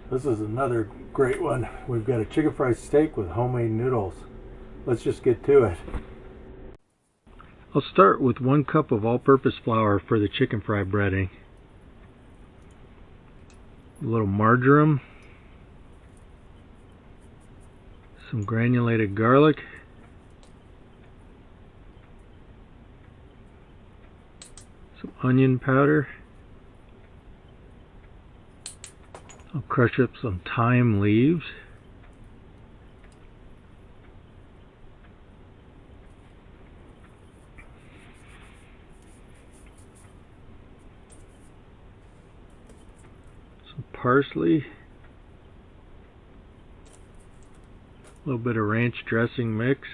This is another great one. We've got a chicken fried steak with homemade noodles. Let's just get to it. I'll start with 1 cup of all-purpose flour for the chicken fry breading. A little marjoram, some granulated garlic, some onion powder. I'll crush up some thyme leaves, some parsley, a little bit of ranch dressing mix,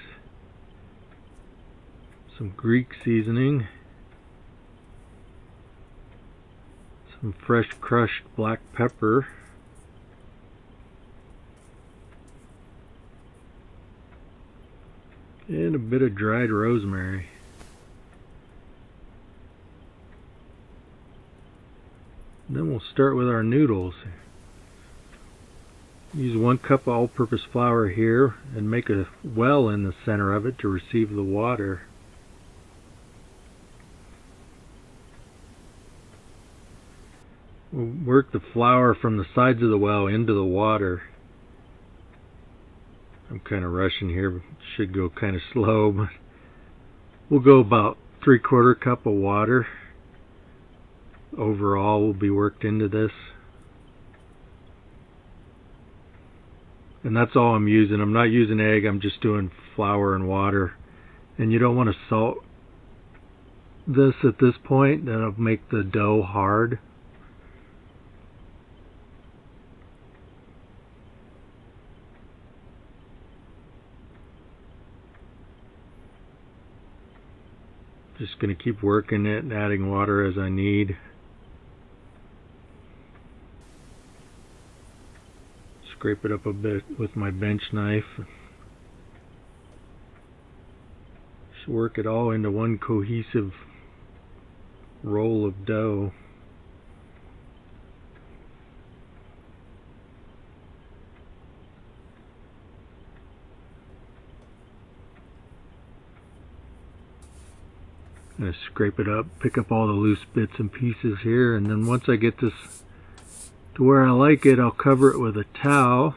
some Greek seasoning, some fresh crushed black pepper, and a bit of dried rosemary. Then we'll start with our noodles. Use 1 cup of all-purpose flour here and make a well in the center of it to receive the water. We'll work the flour from the sides of the well into the water. I'm kind of rushing here, should go kind of slow, but we'll go about 3/4 cup of water overall will be worked into this. And that's all I'm using. I'm not using egg, I'm just doing flour and water. And you don't want to salt this at this point, that'll make the dough hard. Just going to keep working it and adding water as I need. Scrape it up a bit with my bench knife. Just work it all into one cohesive roll of dough. I'm going to scrape it up, pick up all the loose bits and pieces here, and then once I get this to where I like it, I'll cover it with a towel.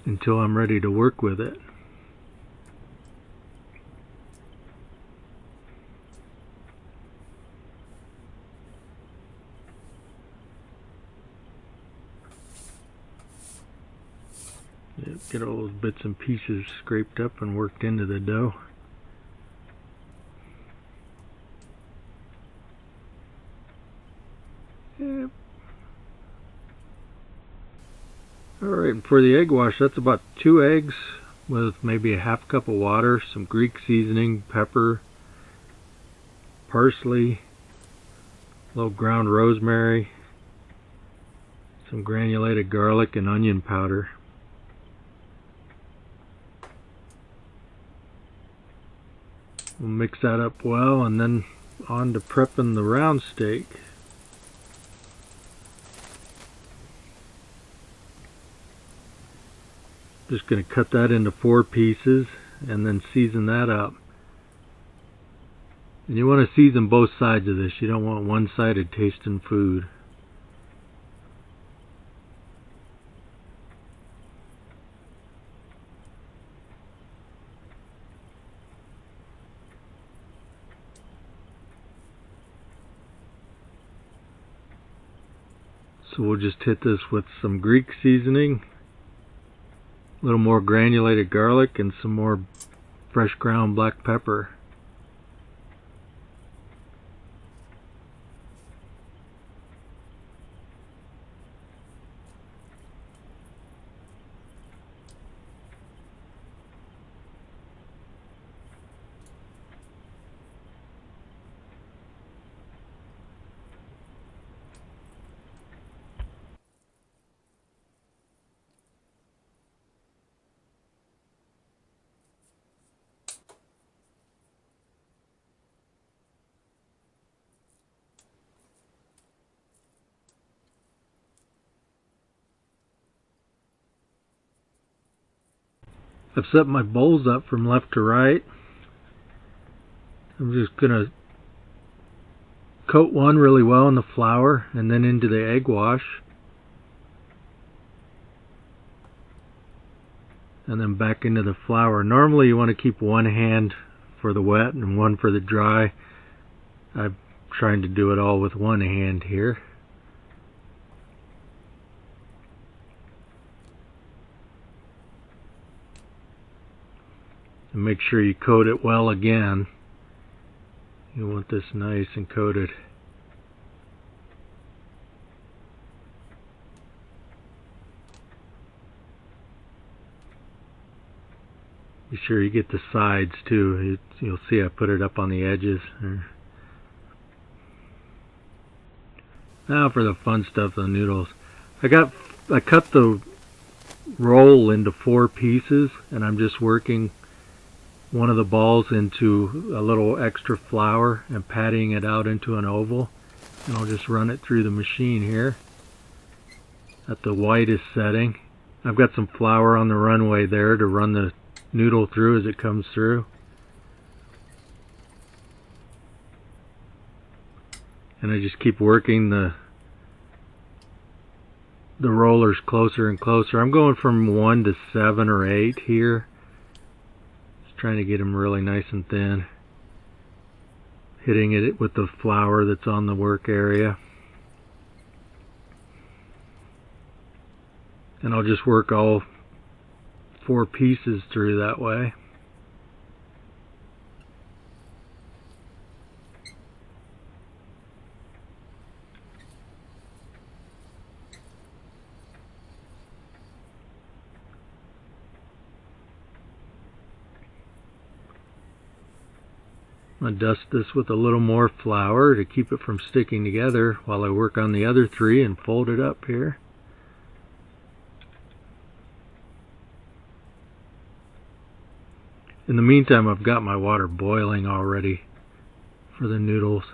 Until I'm ready to work with it. Get all those bits and pieces scraped up and worked into the dough. Yep. Alright, for the egg wash, that's about 2 eggs with maybe a 1/2 cup of water, some Greek seasoning, pepper, parsley, a little ground rosemary, some granulated garlic and onion powder. We'll mix that up well and then on to prepping the round steak. Just going to cut that into 4 pieces and then season that up. And you want to season both sides of this. You don't want one-sided tasting food. So we'll just hit this with some Greek seasoning, a little more granulated garlic, and some more fresh ground black pepper. I've set my bowls up from left to right. I'm just going to coat one really well in the flour and then into the egg wash. And then back into the flour. Normally you want to keep one hand for the wet and one for the dry. I'm trying to do it all with one hand here. And make sure you coat it well again. You want this nice and coated. Be sure you get the sides too. You'll see I put it up on the edges. Now for the fun stuff, the noodles. I cut the roll into 4 pieces, and I'm just working one of the balls into a little extra flour and patting it out into an oval. And I'll just run it through the machine here at the widest setting. I've got some flour on the runway there to run the noodle through as it comes through. And I just keep working the rollers closer and closer. I'm going from 1 to 7 or 8 here. Just trying to get them really nice and thin. Hitting it with the flour that's on the work area. And I'll just work all 4 pieces through that way. I'm going to dust this with a little more flour to keep it from sticking together while I work on the other 3 and fold it up here. In the meantime, I've got my water boiling already for the noodles.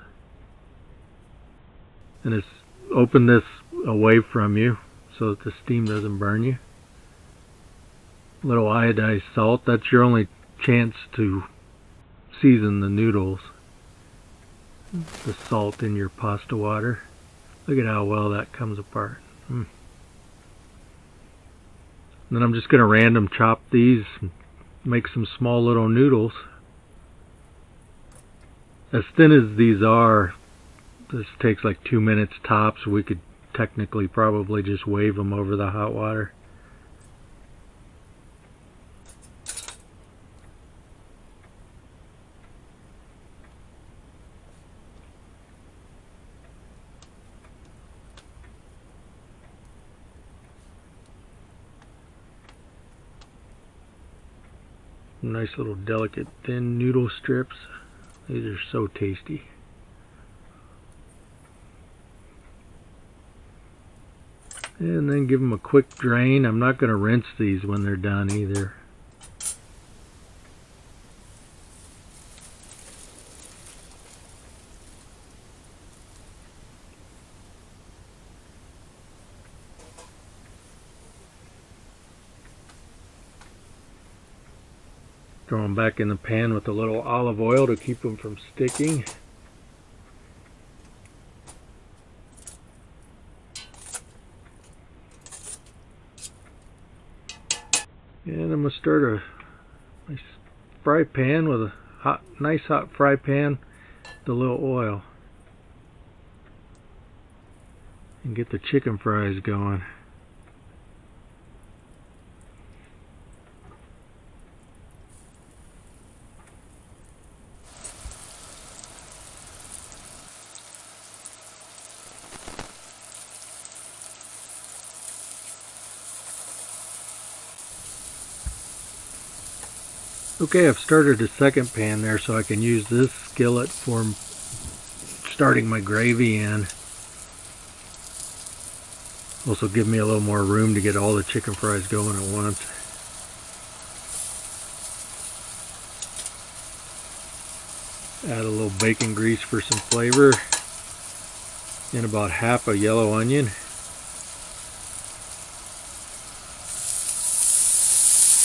And it's open this away from you so that the steam doesn't burn you. A little iodized salt, that's your only chance to season the noodles. The salt in your pasta water. Look at how well that comes apart. And then I'm just going to random chop these, make some small little noodles. As thin as these are, this takes like 2 minutes tops. We could technically probably just wave them over the hot water. Nice little delicate thin noodle strips. These are so tasty. And then give them a quick drain. I'm not going to rinse these when they're done either. Throw them back in the pan with a little olive oil to keep them from sticking. And I'm going to start a nice fry pan with a nice hot fry pan with a little oil. And get the chicken fries going. Okay, I've started a second pan there so I can use this skillet for starting my gravy in. Also give me a little more room to get all the chicken fries going at once. Add a little bacon grease for some flavor. And about half a yellow onion.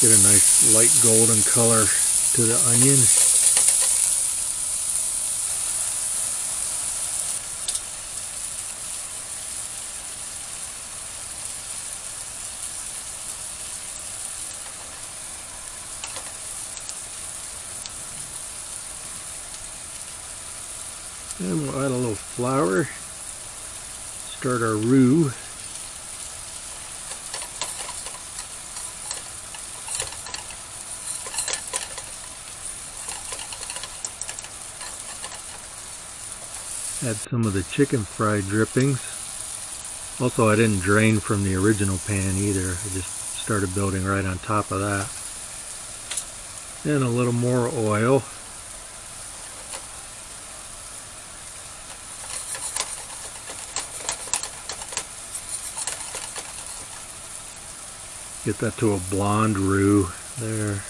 Get a nice light golden color to the onion. And we'll add a little flour. Start our roux. Add some of the chicken fry drippings. Also, I didn't drain from the original pan either. I just started building right on top of that. And a little more oil. Get that to a blonde roux there.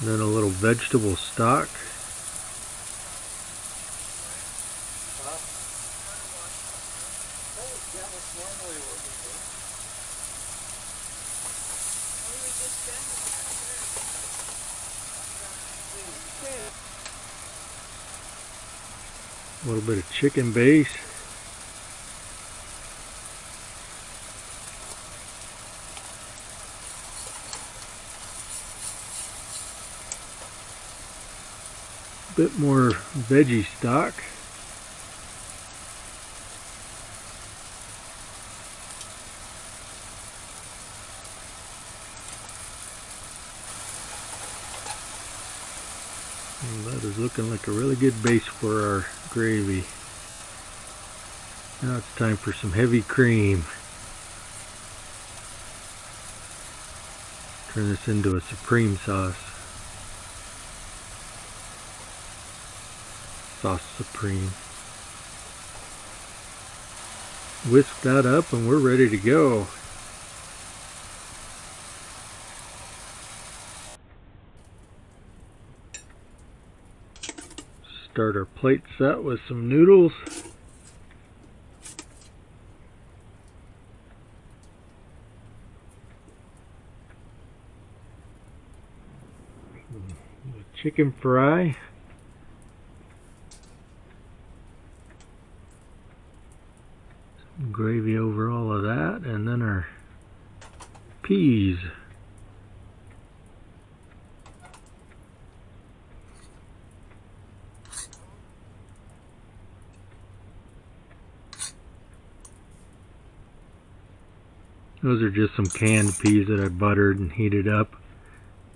And then a little vegetable stock. A little bit of chicken base. A bit more veggie stock. And that is looking like a really good base for our gravy. Now it's time for some heavy cream. Turn this into a supreme sauce. Sauce supreme. Whisk that up and we're ready to go. Start our plate set with some noodles. Chicken fry. Some gravy over all of that, and then our peas. Those are just some canned peas that I buttered and heated up.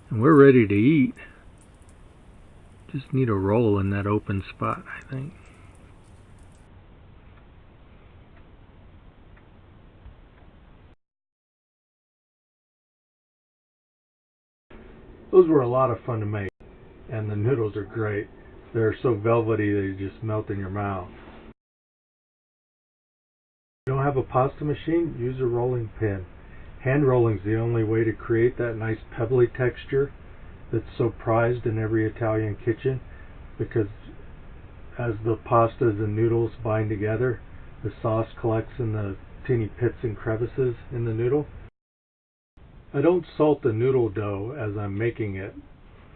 And we're ready to eat. Just need a roll in that open spot, I think. Those were a lot of fun to make. And the noodles are great. They're so velvety they just melt in your mouth. If you don't have a pasta machine, use a rolling pin. Hand rolling is the only way to create that nice pebbly texture that's so prized in every Italian kitchen, because as the pastas and noodles bind together, the sauce collects in the teeny pits and crevices in the noodle. I don't salt the noodle dough as I'm making it.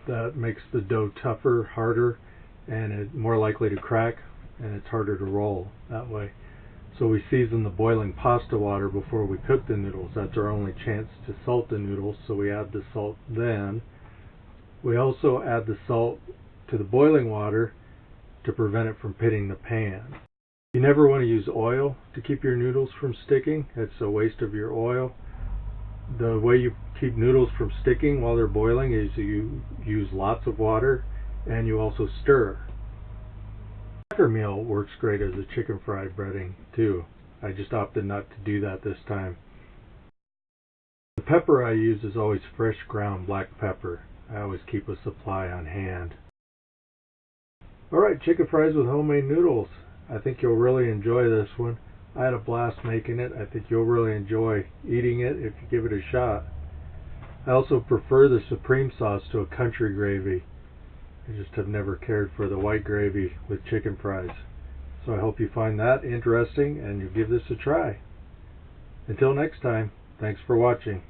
That makes the dough tougher, harder, and it's more likely to crack, and it's harder to roll that way. So we season the boiling pasta water before we cook the noodles. That's our only chance to salt the noodles, so we add the salt then. We also add the salt to the boiling water to prevent it from pitting the pan. You never want to use oil to keep your noodles from sticking. It's a waste of your oil. The way you keep noodles from sticking while they're boiling is you use lots of water and you also stir. Cracker meal works great as a chicken fried breading too. I just opted not to do that this time. The pepper I use is always fresh ground black pepper. I always keep a supply on hand. Alright, chicken fries with homemade noodles. I think you'll really enjoy this one. I had a blast making it. I think you'll really enjoy eating it if you give it a shot. I also prefer the supreme sauce to a country gravy. I just have never cared for the white gravy with chicken fries. So I hope you find that interesting and you give this a try. Until next time, thanks for watching.